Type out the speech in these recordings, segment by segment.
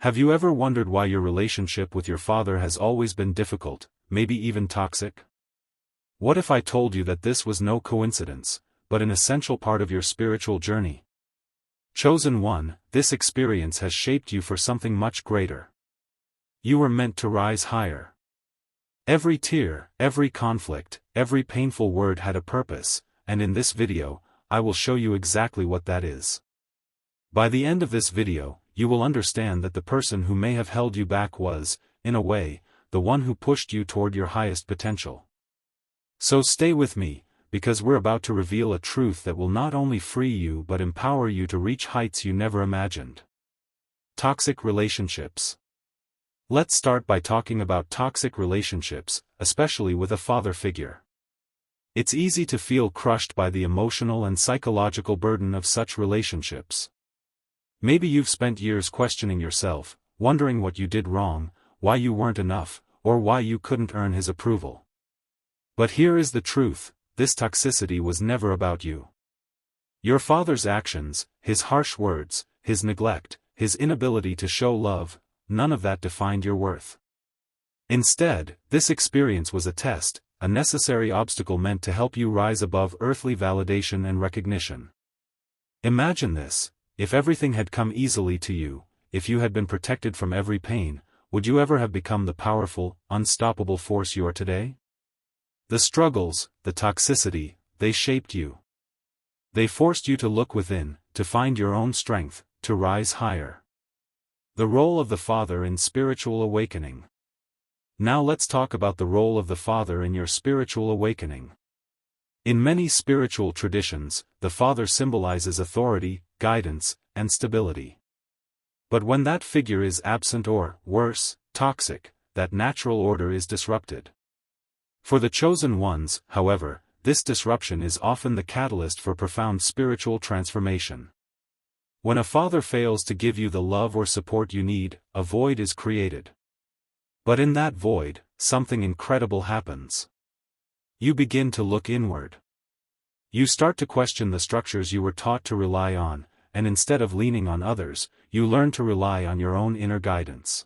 Have you ever wondered why your relationship with your father has always been difficult, maybe even toxic? What if I told you that this was no coincidence, but an essential part of your spiritual journey? Chosen one, this experience has shaped you for something much greater. You were meant to rise higher. Every tear, every conflict, every painful word had a purpose, and in this video, I will show you exactly what that is. By the end of this video, you will understand that the person who may have held you back was, in a way, the one who pushed you toward your highest potential. So stay with me, because we're about to reveal a truth that will not only free you but empower you to reach heights you never imagined. Toxic relationships. Let's start by talking about toxic relationships, especially with a father figure. It's easy to feel crushed by the emotional and psychological burden of such relationships. Maybe you've spent years questioning yourself, wondering what you did wrong, why you weren't enough, or why you couldn't earn his approval. But here is the truth, this toxicity was never about you. Your father's actions, his harsh words, his neglect, his inability to show love, none of that defined your worth. Instead, this experience was a test, a necessary obstacle meant to help you rise above earthly validation and recognition. Imagine this. If everything had come easily to you, if you had been protected from every pain, would you ever have become the powerful, unstoppable force you are today? The struggles, the toxicity, they shaped you. They forced you to look within, to find your own strength, to rise higher. The role of the father in spiritual awakening. Now let's talk about the role of the father in your spiritual awakening. In many spiritual traditions, the father symbolizes authority, guidance, and stability. But when that figure is absent or, worse, toxic, that natural order is disrupted. For the chosen ones, however, this disruption is often the catalyst for profound spiritual transformation. When a father fails to give you the love or support you need, a void is created. But in that void, something incredible happens. You begin to look inward. You start to question the structures you were taught to rely on, and instead of leaning on others, you learn to rely on your own inner guidance.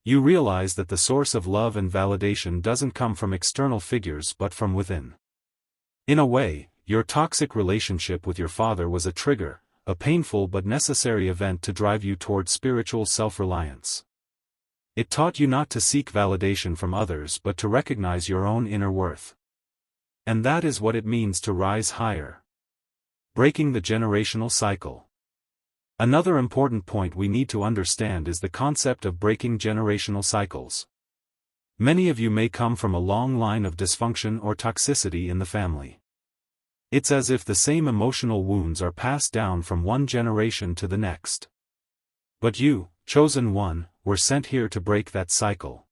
You realize that the source of love and validation doesn't come from external figures but from within. In a way, your toxic relationship with your father was a trigger, a painful but necessary event to drive you toward spiritual self-reliance. It taught you not to seek validation from others but to recognize your own inner worth. And that is what it means to rise higher. Breaking the generational cycle. Another important point we need to understand is the concept of breaking generational cycles. Many of you may come from a long line of dysfunction or toxicity in the family. It's as if the same emotional wounds are passed down from one generation to the next. But you, chosen one, were sent here to break that cycle.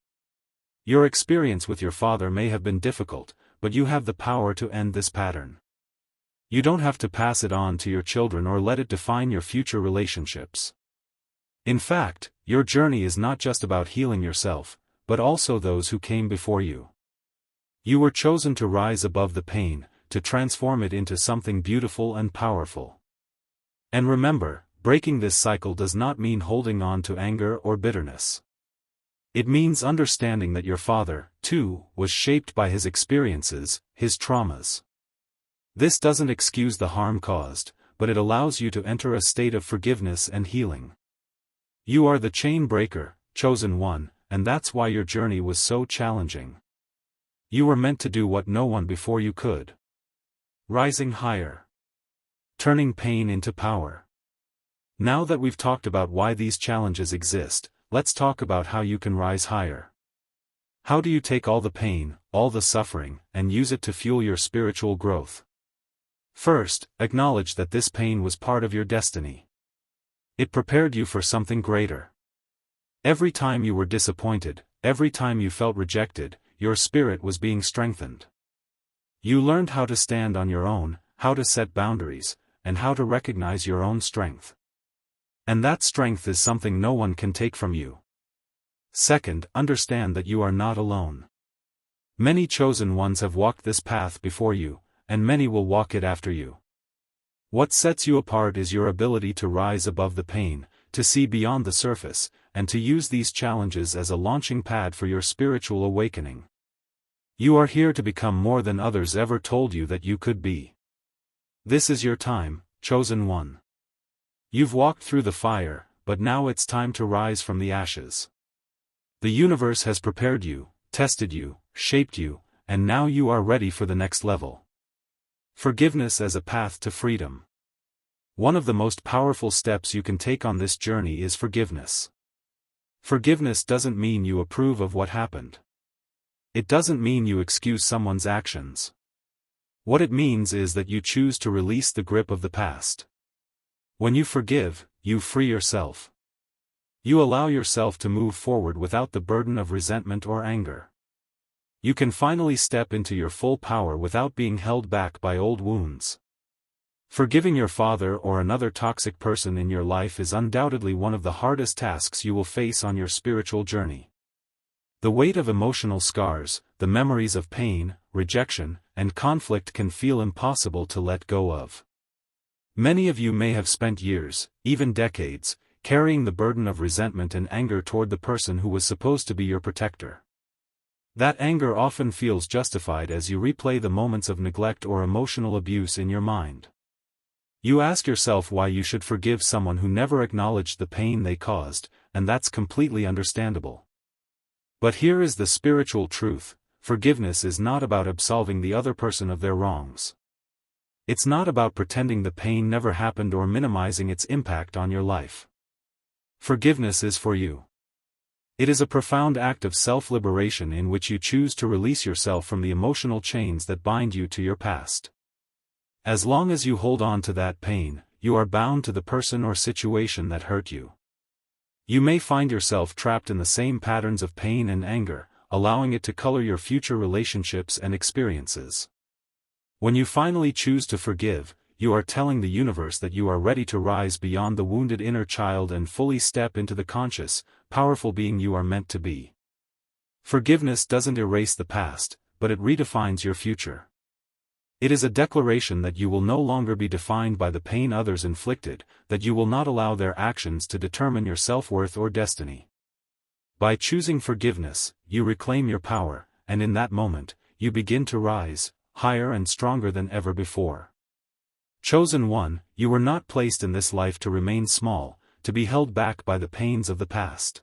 Your experience with your father may have been difficult, but you have the power to end this pattern. You don't have to pass it on to your children or let it define your future relationships. In fact, your journey is not just about healing yourself, but also those who came before you. You were chosen to rise above the pain, to transform it into something beautiful and powerful. And remember, breaking this cycle does not mean holding on to anger or bitterness. It means understanding that your father, too, was shaped by his experiences, his traumas. This doesn't excuse the harm caused, but it allows you to enter a state of forgiveness and healing. You are the chain breaker, chosen one, and that's why your journey was so challenging. You were meant to do what no one before you could. Rising higher. Turning pain into power. Now that we've talked about why these challenges exist, let's talk about how you can rise higher. How do you take all the pain, all the suffering, and use it to fuel your spiritual growth? First, acknowledge that this pain was part of your destiny. It prepared you for something greater. Every time you were disappointed, every time you felt rejected, your spirit was being strengthened. You learned how to stand on your own, how to set boundaries, and how to recognize your own strength. And that strength is something no one can take from you. Second, understand that you are not alone. Many chosen ones have walked this path before you, and many will walk it after you. What sets you apart is your ability to rise above the pain, to see beyond the surface, and to use these challenges as a launching pad for your spiritual awakening. You are here to become more than others ever told you that you could be. This is your time, chosen one. You've walked through the fire, but now it's time to rise from the ashes. The universe has prepared you, tested you, shaped you, and now you are ready for the next level. Forgiveness as a path to freedom. One of the most powerful steps you can take on this journey is forgiveness. Forgiveness doesn't mean you approve of what happened. It doesn't mean you excuse someone's actions. What it means is that you choose to release the grip of the past. When you forgive, you free yourself. You allow yourself to move forward without the burden of resentment or anger. You can finally step into your full power without being held back by old wounds. Forgiving your father or another toxic person in your life is undoubtedly one of the hardest tasks you will face on your spiritual journey. The weight of emotional scars, the memories of pain, rejection, and conflict can feel impossible to let go of. Many of you may have spent years, even decades, carrying the burden of resentment and anger toward the person who was supposed to be your protector. That anger often feels justified as you replay the moments of neglect or emotional abuse in your mind. You ask yourself why you should forgive someone who never acknowledged the pain they caused, and that's completely understandable. But here is the spiritual truth: forgiveness is not about absolving the other person of their wrongs. It's not about pretending the pain never happened or minimizing its impact on your life. Forgiveness is for you. It is a profound act of self-liberation in which you choose to release yourself from the emotional chains that bind you to your past. As long as you hold on to that pain, you are bound to the person or situation that hurt you. You may find yourself trapped in the same patterns of pain and anger, allowing it to color your future relationships and experiences. When you finally choose to forgive, you are telling the universe that you are ready to rise beyond the wounded inner child and fully step into the conscious, powerful being you are meant to be. Forgiveness doesn't erase the past, but it redefines your future. It is a declaration that you will no longer be defined by the pain others inflicted, that you will not allow their actions to determine your self-worth or destiny. By choosing forgiveness, you reclaim your power, and in that moment, you begin to rise, higher and stronger than ever before. Chosen one, you were not placed in this life to remain small, to be held back by the pains of the past.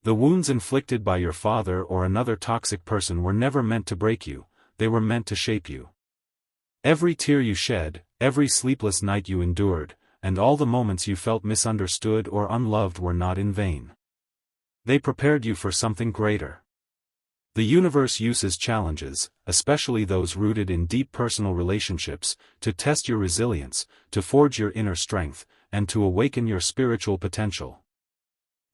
The wounds inflicted by your father or another toxic person were never meant to break you, they were meant to shape you. Every tear you shed, every sleepless night you endured, and all the moments you felt misunderstood or unloved were not in vain. They prepared you for something greater. The universe uses challenges, especially those rooted in deep personal relationships, to test your resilience, to forge your inner strength, and to awaken your spiritual potential.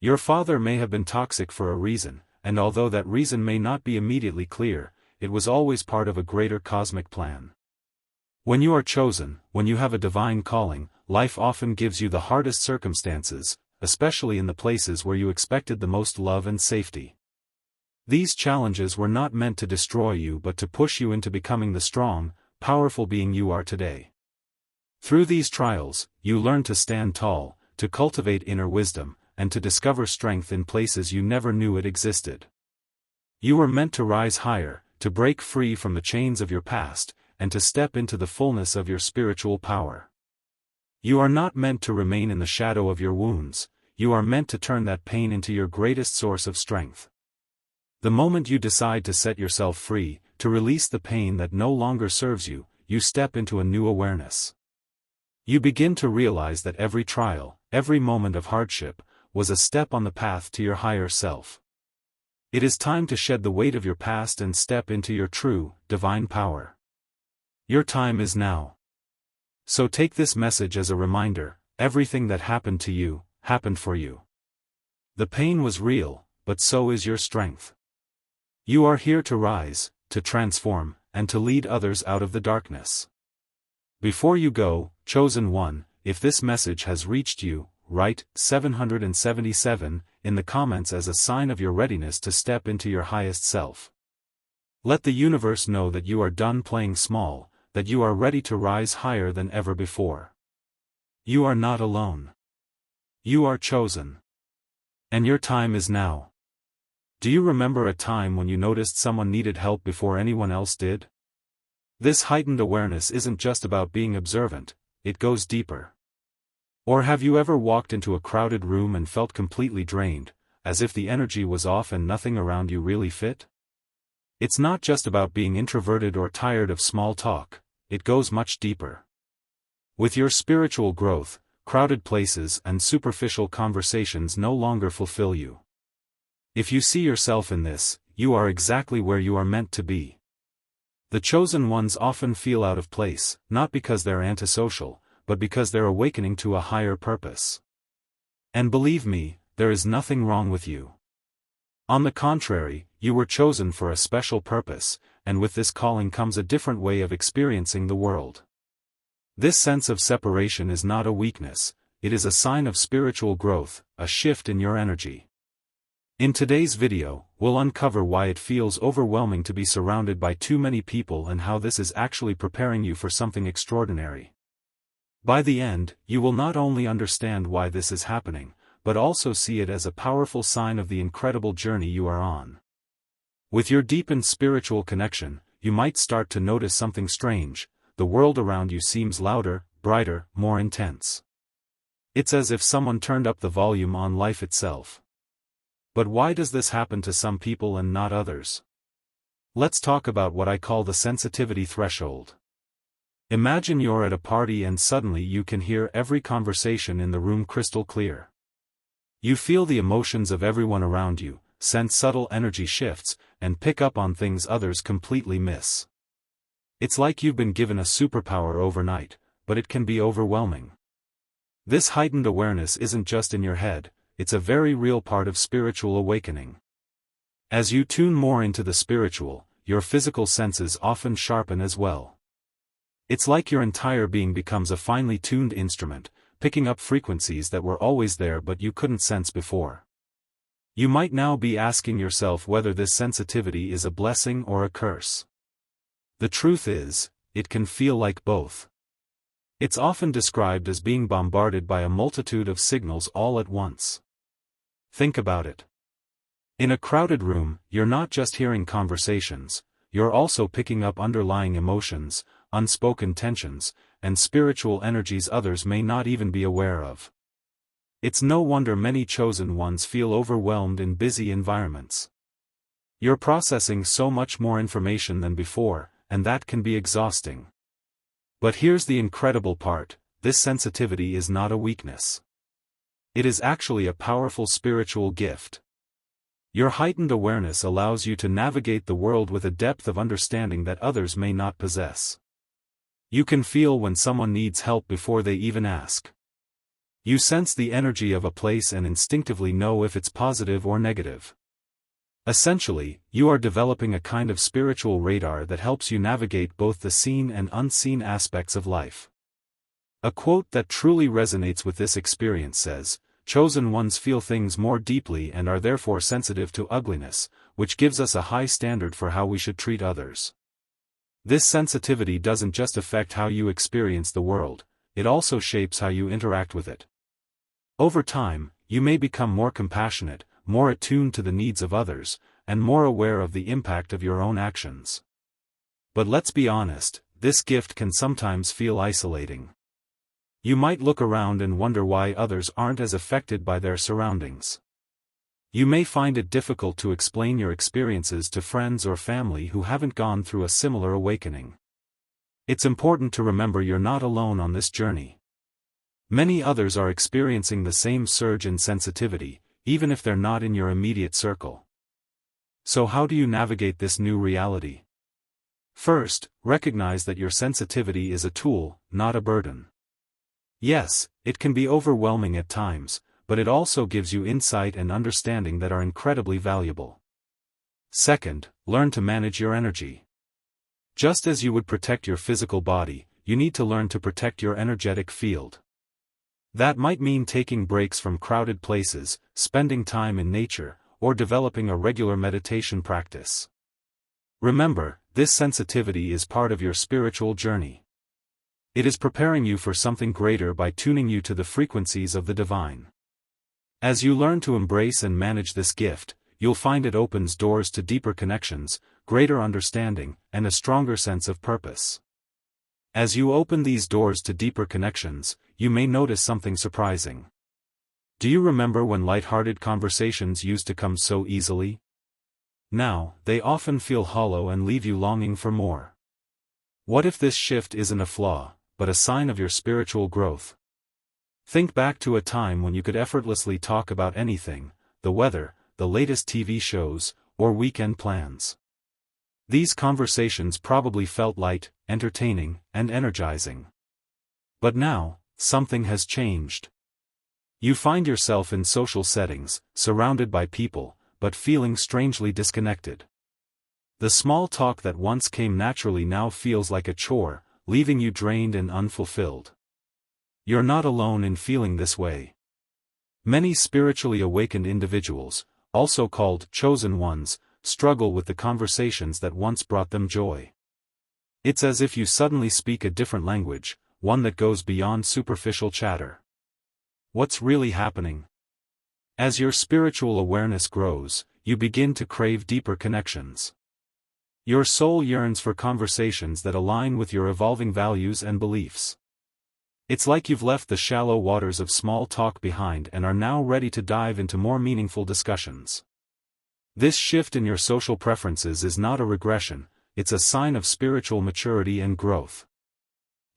Your father may have been toxic for a reason, and although that reason may not be immediately clear, it was always part of a greater cosmic plan. When you are chosen, when you have a divine calling, life often gives you the hardest circumstances, especially in the places where you expected the most love and safety. These challenges were not meant to destroy you but to push you into becoming the strong, powerful being you are today. Through these trials, you learn to stand tall, to cultivate inner wisdom, and to discover strength in places you never knew it existed. You were meant to rise higher, to break free from the chains of your past, and to step into the fullness of your spiritual power. You are not meant to remain in the shadow of your wounds, you are meant to turn that pain into your greatest source of strength. The moment you decide to set yourself free, to release the pain that no longer serves you, you step into a new awareness. You begin to realize that every trial, every moment of hardship, was a step on the path to your higher self. It is time to shed the weight of your past and step into your true, divine power. Your time is now. So take this message as a reminder: everything that happened to you, happened for you. The pain was real, but so is your strength. You are here to rise, to transform, and to lead others out of the darkness. Before you go, chosen one, if this message has reached you, write 777 in the comments as a sign of your readiness to step into your highest self. Let the universe know that you are done playing small, that you are ready to rise higher than ever before. You are not alone. You are chosen. And your time is now. Do you remember a time when you noticed someone needed help before anyone else did? This heightened awareness isn't just about being observant, it goes deeper. Or have you ever walked into a crowded room and felt completely drained, as if the energy was off and nothing around you really fit? It's not just about being introverted or tired of small talk, it goes much deeper. With your spiritual growth, crowded places and superficial conversations no longer fulfill you. If you see yourself in this, you are exactly where you are meant to be. The chosen ones often feel out of place, not because they're antisocial, but because they're awakening to a higher purpose. And believe me, there is nothing wrong with you. On the contrary, you were chosen for a special purpose, and with this calling comes a different way of experiencing the world. This sense of separation is not a weakness, it is a sign of spiritual growth, a shift in your energy. In today's video, we'll uncover why it feels overwhelming to be surrounded by too many people and how this is actually preparing you for something extraordinary. By the end, you will not only understand why this is happening, but also see it as a powerful sign of the incredible journey you are on. With your deepened spiritual connection, you might start to notice something strange. The world around you seems louder, brighter, more intense. It's as if someone turned up the volume on life itself. But why does this happen to some people and not others? Let's talk about what I call the sensitivity threshold. Imagine you're at a party and suddenly you can hear every conversation in the room crystal clear. You feel the emotions of everyone around you, sense subtle energy shifts, and pick up on things others completely miss. It's like you've been given a superpower overnight, but it can be overwhelming. This heightened awareness isn't just in your head, it's a very real part of spiritual awakening. As you tune more into the spiritual, your physical senses often sharpen as well. It's like your entire being becomes a finely tuned instrument, picking up frequencies that were always there but you couldn't sense before. You might now be asking yourself whether this sensitivity is a blessing or a curse. The truth is, it can feel like both. It's often described as being bombarded by a multitude of signals all at once. Think about it. In a crowded room, you're not just hearing conversations, you're also picking up underlying emotions, unspoken tensions, and spiritual energies others may not even be aware of. It's no wonder many chosen ones feel overwhelmed in busy environments. You're processing so much more information than before, and that can be exhausting. But here's the incredible part, this sensitivity is not a weakness. It is actually a powerful spiritual gift. Your heightened awareness allows you to navigate the world with a depth of understanding that others may not possess. You can feel when someone needs help before they even ask. You sense the energy of a place and instinctively know if it's positive or negative. Essentially, you are developing a kind of spiritual radar that helps you navigate both the seen and unseen aspects of life. A quote that truly resonates with this experience says, "Chosen ones feel things more deeply and are therefore sensitive to ugliness, which gives us a high standard for how we should treat others." This sensitivity doesn't just affect how you experience the world, it also shapes how you interact with it. Over time, you may become more compassionate, more attuned to the needs of others, and more aware of the impact of your own actions. But let's be honest, this gift can sometimes feel isolating. You might look around and wonder why others aren't as affected by their surroundings. You may find it difficult to explain your experiences to friends or family who haven't gone through a similar awakening. It's important to remember you're not alone on this journey. Many others are experiencing the same surge in sensitivity, even if they're not in your immediate circle. So how do you navigate this new reality? First, recognize that your sensitivity is a tool, not a burden. Yes, it can be overwhelming at times, but it also gives you insight and understanding that are incredibly valuable. Second, learn to manage your energy. Just as you would protect your physical body, you need to learn to protect your energetic field. That might mean taking breaks from crowded places, spending time in nature, or developing a regular meditation practice. Remember, this sensitivity is part of your spiritual journey. It is preparing you for something greater by tuning you to the frequencies of the divine. As you learn to embrace and manage this gift, you'll find it opens doors to deeper connections, greater understanding, and a stronger sense of purpose. As you open these doors to deeper connections, you may notice something surprising. Do you remember when light-hearted conversations used to come so easily? Now, they often feel hollow and leave you longing for more. What if this shift isn't a flaw, but a sign of your spiritual growth? Think back to a time when you could effortlessly talk about anything, the weather, the latest TV shows, or weekend plans. These conversations probably felt light, entertaining, and energizing. But now, something has changed. You find yourself in social settings, surrounded by people, but feeling strangely disconnected. The small talk that once came naturally now feels like a chore, leaving you drained and unfulfilled. You're not alone in feeling this way. Many spiritually awakened individuals, also called chosen ones, struggle with the conversations that once brought them joy. It's as if you suddenly speak a different language, one that goes beyond superficial chatter. What's really happening? As your spiritual awareness grows, you begin to crave deeper connections. Your soul yearns for conversations that align with your evolving values and beliefs. It's like you've left the shallow waters of small talk behind and are now ready to dive into more meaningful discussions. This shift in your social preferences is not a regression, it's a sign of spiritual maturity and growth.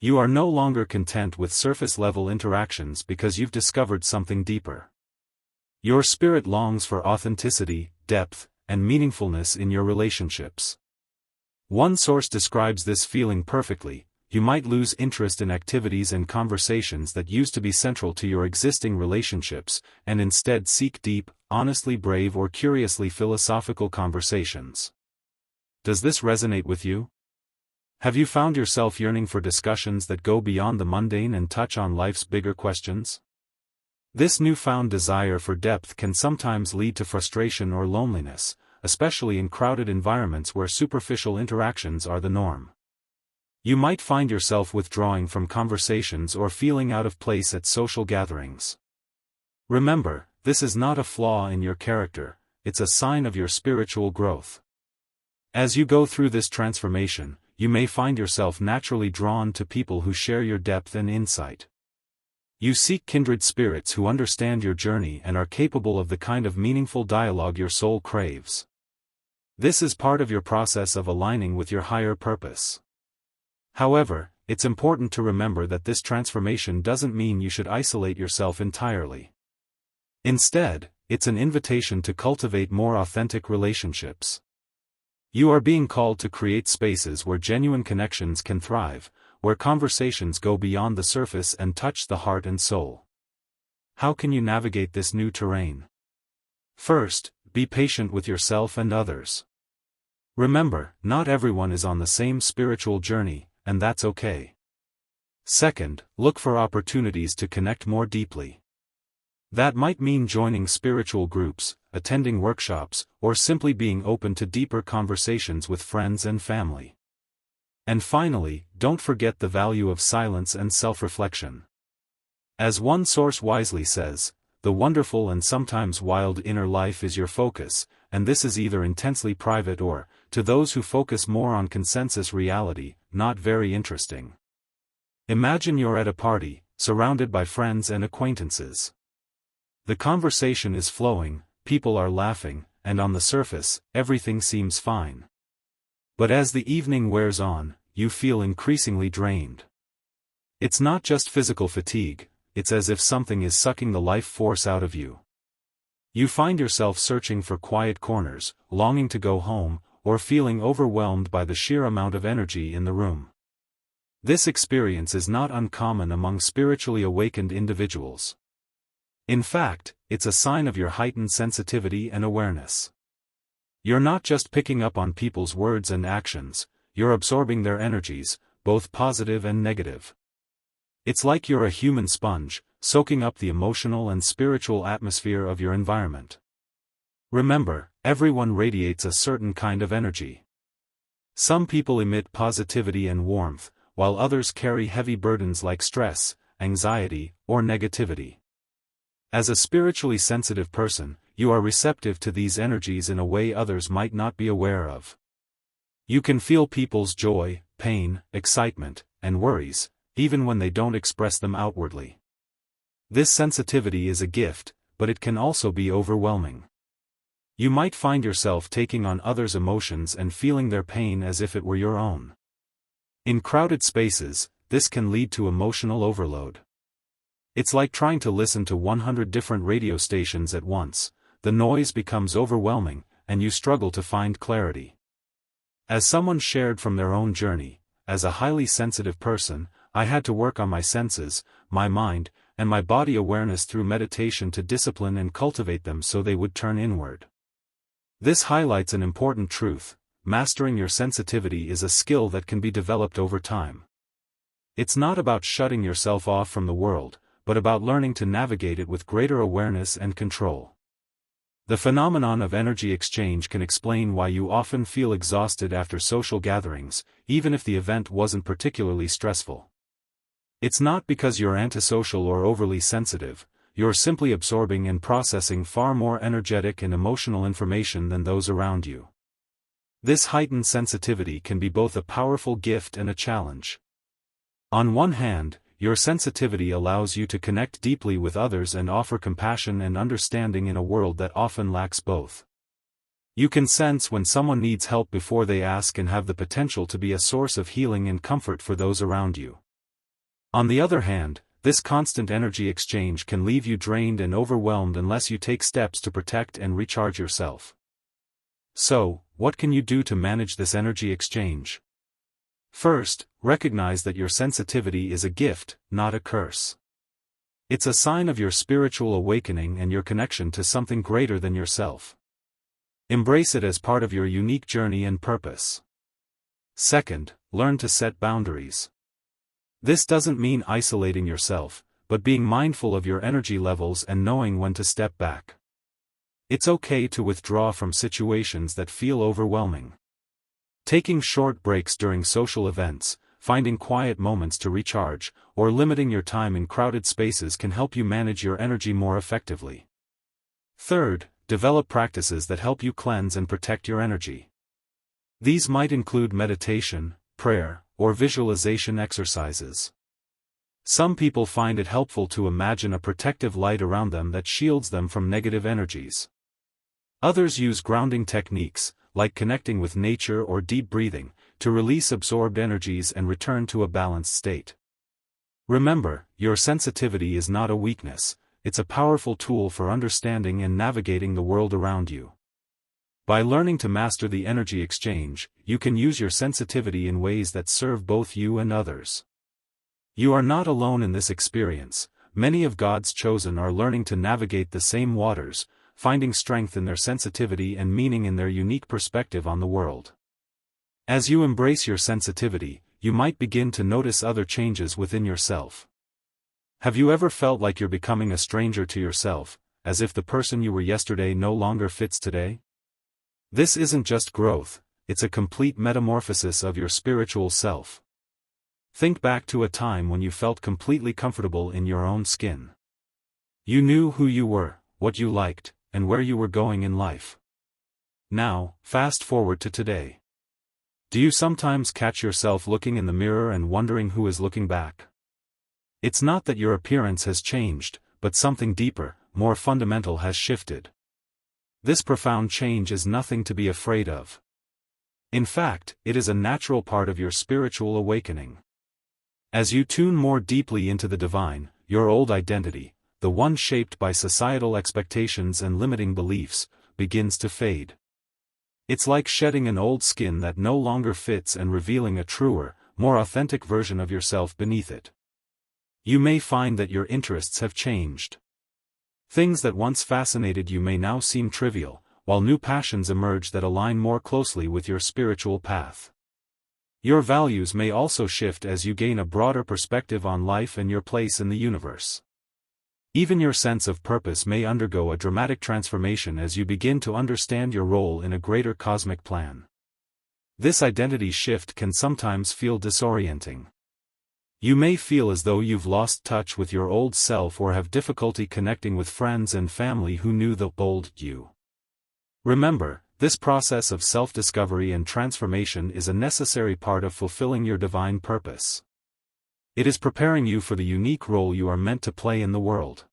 You are no longer content with surface-level interactions because you've discovered something deeper. Your spirit longs for authenticity, depth, and meaningfulness in your relationships. One source describes this feeling perfectly. You might lose interest in activities and conversations that used to be central to your existing relationships, and instead seek deep, honestly brave or curiously philosophical conversations. Does this resonate with you? Have you found yourself yearning for discussions that go beyond the mundane and touch on life's bigger questions? This newfound desire for depth can sometimes lead to frustration or loneliness, especially in crowded environments where superficial interactions are the norm. You might find yourself withdrawing from conversations or feeling out of place at social gatherings. Remember, this is not a flaw in your character, it's a sign of your spiritual growth. As you go through this transformation, you may find yourself naturally drawn to people who share your depth and insight. You seek kindred spirits who understand your journey and are capable of the kind of meaningful dialogue your soul craves. This is part of your process of aligning with your higher purpose. However, it's important to remember that this transformation doesn't mean you should isolate yourself entirely. Instead, it's an invitation to cultivate more authentic relationships. You are being called to create spaces where genuine connections can thrive, where conversations go beyond the surface and touch the heart and soul. How can you navigate this new terrain? First, be patient with yourself and others. Remember, not everyone is on the same spiritual journey, and that's okay. Second, look for opportunities to connect more deeply. That might mean joining spiritual groups, attending workshops, or simply being open to deeper conversations with friends and family. And finally, don't forget the value of silence and self-reflection. As one source wisely says, the wonderful and sometimes wild inner life is your focus, and this is either intensely private or, to those who focus more on consensus reality, not very interesting. Imagine you're at a party, surrounded by friends and acquaintances. The conversation is flowing, people are laughing, and on the surface, everything seems fine. But as the evening wears on, you feel increasingly drained. It's not just physical fatigue, it's as if something is sucking the life force out of you. You find yourself searching for quiet corners, longing to go home, or feeling overwhelmed by the sheer amount of energy in the room. This experience is not uncommon among spiritually awakened individuals. In fact, it's a sign of your heightened sensitivity and awareness. You're not just picking up on people's words and actions, you're absorbing their energies, both positive and negative. It's like you're a human sponge, soaking up the emotional and spiritual atmosphere of your environment. Remember, everyone radiates a certain kind of energy. Some people emit positivity and warmth, while others carry heavy burdens like stress, anxiety, or negativity. As a spiritually sensitive person, you are receptive to these energies in a way others might not be aware of. You can feel people's joy, pain, excitement, and worries, even when they don't express them outwardly. This sensitivity is a gift, but it can also be overwhelming. You might find yourself taking on others' emotions and feeling their pain as if it were your own. In crowded spaces, this can lead to emotional overload. It's like trying to listen to 100 different radio stations at once. The noise becomes overwhelming, and you struggle to find clarity. As someone shared from their own journey, as a highly sensitive person, I had to work on my senses, my mind, and my body awareness through meditation to discipline and cultivate them so they would turn inward. This highlights an important truth: mastering your sensitivity is a skill that can be developed over time. It's not about shutting yourself off from the world, but about learning to navigate it with greater awareness and control. The phenomenon of energy exchange can explain why you often feel exhausted after social gatherings, even if the event wasn't particularly stressful. It's not because you're antisocial or overly sensitive. You're simply absorbing and processing far more energetic and emotional information than those around you. This heightened sensitivity can be both a powerful gift and a challenge. On one hand, your sensitivity allows you to connect deeply with others and offer compassion and understanding in a world that often lacks both. You can sense when someone needs help before they ask and have the potential to be a source of healing and comfort for those around you. On the other hand, this constant energy exchange can leave you drained and overwhelmed unless you take steps to protect and recharge yourself. So, what can you do to manage this energy exchange? First, recognize that your sensitivity is a gift, not a curse. It's a sign of your spiritual awakening and your connection to something greater than yourself. Embrace it as part of your unique journey and purpose. Second, learn to set boundaries. This doesn't mean isolating yourself, but being mindful of your energy levels and knowing when to step back. It's okay to withdraw from situations that feel overwhelming. Taking short breaks during social events, finding quiet moments to recharge, or limiting your time in crowded spaces can help you manage your energy more effectively. Third, develop practices that help you cleanse and protect your energy. These might include meditation, prayer, or visualization exercises. Some people find it helpful to imagine a protective light around them that shields them from negative energies. Others use grounding techniques, like connecting with nature or deep breathing, to release absorbed energies and return to a balanced state. Remember, your sensitivity is not a weakness, it's a powerful tool for understanding and navigating the world around you. By learning to master the energy exchange, you can use your sensitivity in ways that serve both you and others. You are not alone in this experience. Many of God's chosen are learning to navigate the same waters, finding strength in their sensitivity and meaning in their unique perspective on the world. As you embrace your sensitivity, you might begin to notice other changes within yourself. Have you ever felt like you're becoming a stranger to yourself, as if the person you were yesterday no longer fits today? This isn't just growth, it's a complete metamorphosis of your spiritual self. Think back to a time when you felt completely comfortable in your own skin. You knew who you were, what you liked, and where you were going in life. Now, fast forward to today. Do you sometimes catch yourself looking in the mirror and wondering who is looking back? It's not that your appearance has changed, but something deeper, more fundamental has shifted. This profound change is nothing to be afraid of. In fact, it is a natural part of your spiritual awakening. As you tune more deeply into the divine, your old identity, the one shaped by societal expectations and limiting beliefs, begins to fade. It's like shedding an old skin that no longer fits and revealing a truer, more authentic version of yourself beneath it. You may find that your interests have changed. Things that once fascinated you may now seem trivial, while new passions emerge that align more closely with your spiritual path. Your values may also shift as you gain a broader perspective on life and your place in the universe. Even your sense of purpose may undergo a dramatic transformation as you begin to understand your role in a greater cosmic plan. This identity shift can sometimes feel disorienting. You may feel as though you've lost touch with your old self or have difficulty connecting with friends and family who knew the old you. Remember, this process of self-discovery and transformation is a necessary part of fulfilling your divine purpose. It is preparing you for the unique role you are meant to play in the world.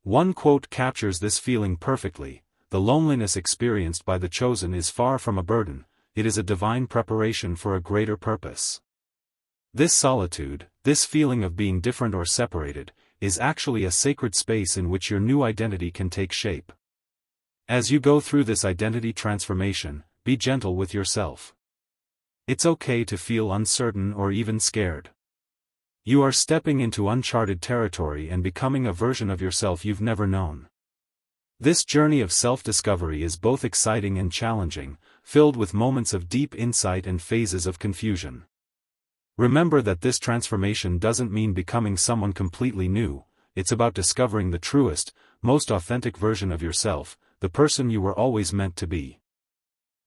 One quote captures this feeling perfectly: "The loneliness experienced by the chosen is far from a burden, it is a divine preparation for a greater purpose." This solitude, this feeling of being different or separated, is actually a sacred space in which your new identity can take shape. As you go through this identity transformation, be gentle with yourself. It's okay to feel uncertain or even scared. You are stepping into uncharted territory and becoming a version of yourself you've never known. This journey of self-discovery is both exciting and challenging, filled with moments of deep insight and phases of confusion. Remember that this transformation doesn't mean becoming someone completely new, it's about discovering the truest, most authentic version of yourself, the person you were always meant to be.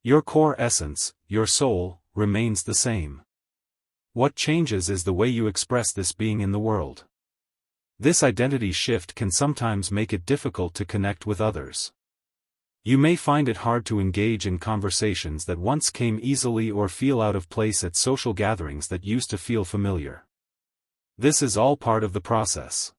Your core essence, your soul, remains the same. What changes is the way you express this being in the world. This identity shift can sometimes make it difficult to connect with others. You may find it hard to engage in conversations that once came easily or feel out of place at social gatherings that used to feel familiar. This is all part of the process.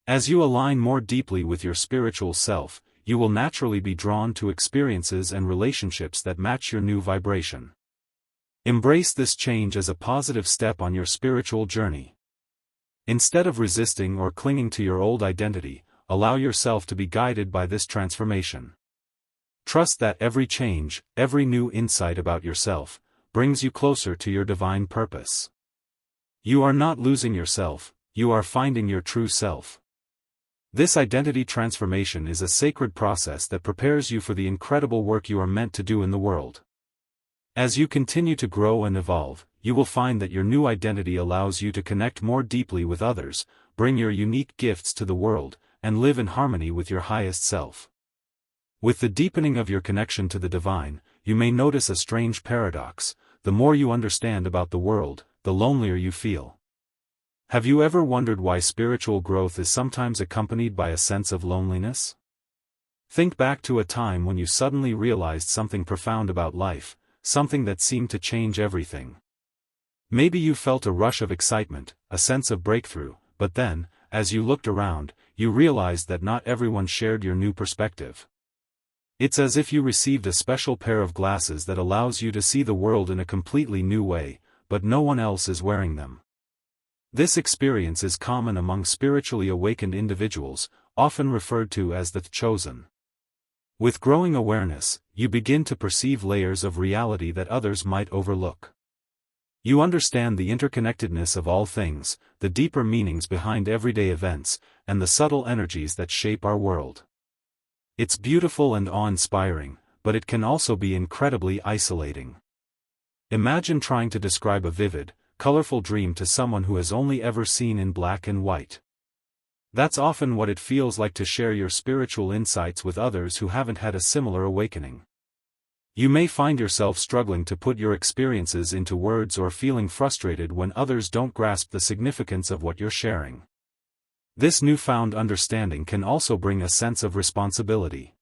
As you align more deeply with your spiritual self, you will naturally be drawn to experiences and relationships that match your new vibration. Embrace this change as a positive step on your spiritual journey. Instead of resisting or clinging to your old identity, allow yourself to be guided by this transformation. Trust that every change, every new insight about yourself, brings you closer to your divine purpose. You are not losing yourself, you are finding your true self. This identity transformation is a sacred process that prepares you for the incredible work you are meant to do in the world. As you continue to grow and evolve, you will find that your new identity allows you to connect more deeply with others, bring your unique gifts to the world, and live in harmony with your highest self. With the deepening of your connection to the divine, you may notice a strange paradox: the more you understand about the world, the lonelier you feel. Have you ever wondered why spiritual growth is sometimes accompanied by a sense of loneliness? Think back to a time when you suddenly realized something profound about life, something that seemed to change everything. Maybe you felt a rush of excitement, a sense of breakthrough, but then, as you looked around, you realized that not everyone shared your new perspective. It's as if you received a special pair of glasses that allows you to see the world in a completely new way, but no one else is wearing them. This experience is common among spiritually awakened individuals, often referred to as the chosen. With growing awareness, you begin to perceive layers of reality that others might overlook. You understand the interconnectedness of all things, the deeper meanings behind everyday events, and the subtle energies that shape our world. It's beautiful and awe-inspiring, but it can also be incredibly isolating. Imagine trying to describe a vivid, colorful dream to someone who has only ever seen in black and white. That's often what it feels like to share your spiritual insights with others who haven't had a similar awakening. You may find yourself struggling to put your experiences into words or feeling frustrated when others don't grasp the significance of what you're sharing. This newfound understanding can also bring a sense of responsibility.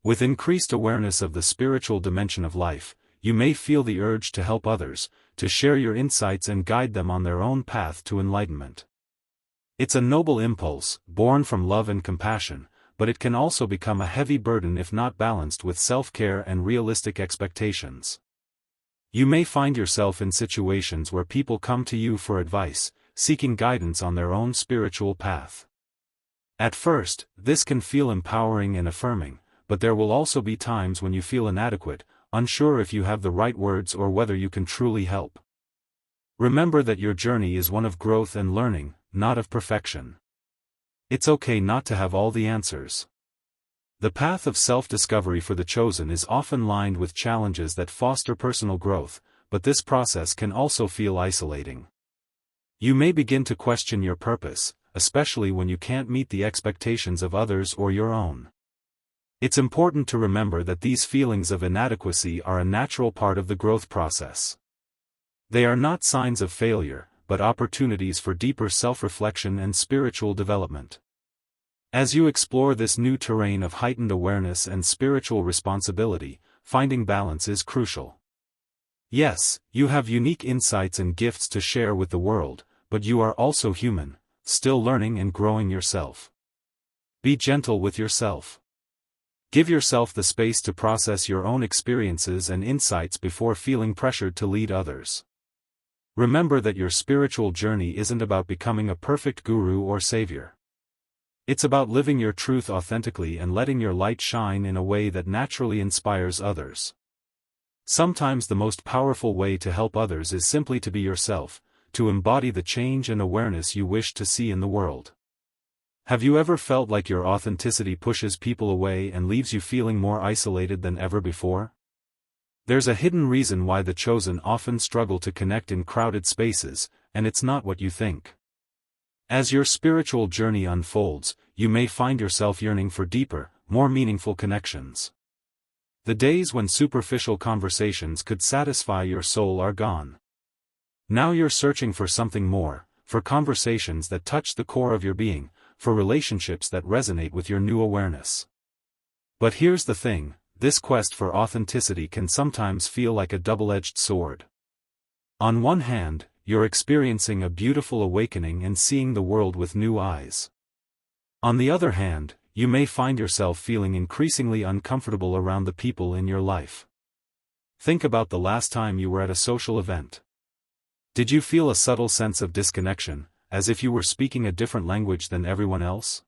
With increased awareness of the spiritual dimension of life, you may feel the urge to help others, to share your insights and guide them on their own path to enlightenment. It's a noble impulse, born from love and compassion, but it can also become a heavy burden if not balanced with self-care and realistic expectations. You may find yourself in situations where people come to you for advice, seeking guidance on their own spiritual path. At first, this can feel empowering and affirming, but there will also be times when you feel inadequate, unsure if you have the right words or whether you can truly help. Remember that your journey is one of growth and learning, not of perfection. It's okay not to have all the answers. The path of self-discovery for the chosen is often lined with challenges that foster personal growth, but this process can also feel isolating. You may begin to question your purpose, especially when you can't meet the expectations of others or your own. It's important to remember that these feelings of inadequacy are a natural part of the growth process. They are not signs of failure, but but opportunities for deeper self-reflection and spiritual development. As you explore this new terrain of heightened awareness and spiritual responsibility, finding balance is crucial. Yes, you have unique insights and gifts to share with the world, but you are also human, still learning and growing yourself. Be gentle with yourself. Give yourself the space to process your own experiences and insights before feeling pressured to lead others. Remember that your spiritual journey isn't about becoming a perfect guru or savior. It's about living your truth authentically and letting your light shine in a way that naturally inspires others. Sometimes the most powerful way to help others is simply to be yourself, to embody the change and awareness you wish to see in the world. Have you ever felt like your authenticity pushes people away and leaves you feeling more isolated than ever before? There's a hidden reason why the chosen often struggle to connect in crowded spaces, and it's not what you think. As your spiritual journey unfolds, you may find yourself yearning for deeper, more meaningful connections. The days when superficial conversations could satisfy your soul are gone. Now you're searching for something more, for conversations that touch the core of your being, for relationships that resonate with your new awareness. But here's the thing, this quest for authenticity can sometimes feel like a double-edged sword. On one hand, you're experiencing a beautiful awakening and seeing the world with new eyes. On the other hand, you may find yourself feeling increasingly uncomfortable around the people in your life. Think about the last time you were at a social event. Did you feel a subtle sense of disconnection, as if you were speaking a different language than everyone else?